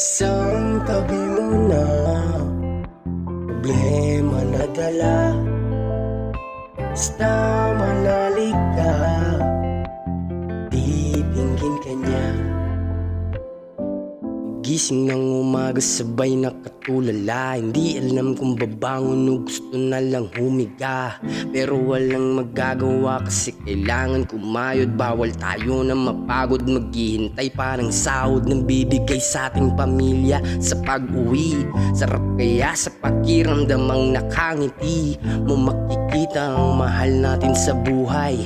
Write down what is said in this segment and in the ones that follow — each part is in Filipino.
Isang tabi mo na problema na dala. Basta manalik ka, titingin ka niya. Gising ng umaga sabay nakatulala. Hindi alam kung babangon o gusto na lang humiga. Pero walang magagawa kasi kailangan kumayod. Bawal tayo na mapagod, maghihintay pa ng sahod ng bibigay sa ating pamilya sa pag-uwi. Sarap kaya sa pakiramdam ang nakangiti mo, makikita ang mahal natin sa buhay.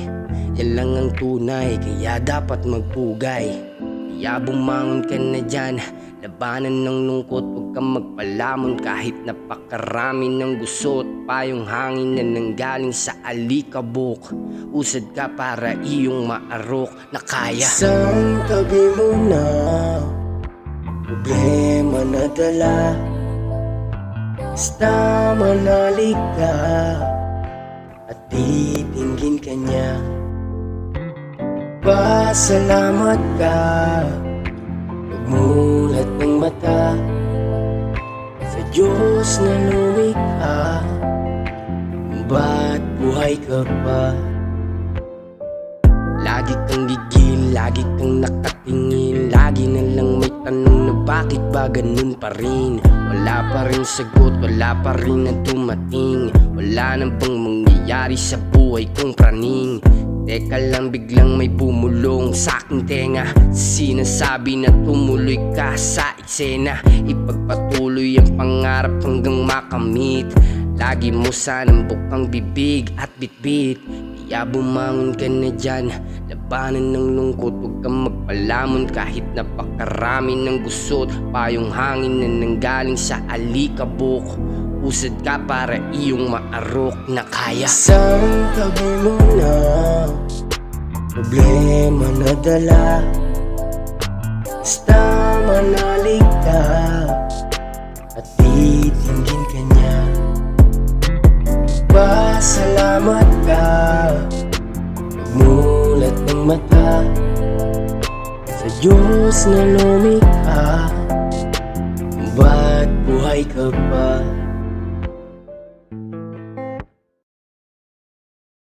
Yan lang ang tunay, kaya dapat magpugay. Kaya bumangon ka na dyan, labanan ng lungkot, huwag kang magpalamon. Kahit napakarami ng gusot, payong hangin na nanggaling sa alikabok. Usad ka para iyong maarok na kaya. Isang tabi mo na problema na dala. Basta manalik ka at titingin ka niya. Pasalamat ka, pagmulat ng mata sa Diyos na lumikha. Ba't buhay ka pa? Lagi kang gigil, lagi kang nakatingin. Lagi na lang may tanong na bakit ba ganun pa rin. Wala pa rin sagot, wala pa rin na dumating. Wala na bang mangyayari sa buhay kong praning? Teka lang, biglang may bumulong sa aking tenga. Sinasabi na tumuloy ka sa eksena. Ipagpatuloy ang pangarap hanggang makamit. Lagi mo sanang bukang bibig at bitbit. Kaya bumangon ka na dyan, labanan ng lungkot, huwag kang magpalamon. Kahit napakarami ng gusot, payong hangin na nanggaling sa alikabok. Usad ka para iyong maarok na kaya. Isang tabi mo na problema na dala. Basta manalik ka at titingin ka niya. Pasalamat ka, pagmulat ng mata sa Diyos na lumikha. Ba't buhay ka pa?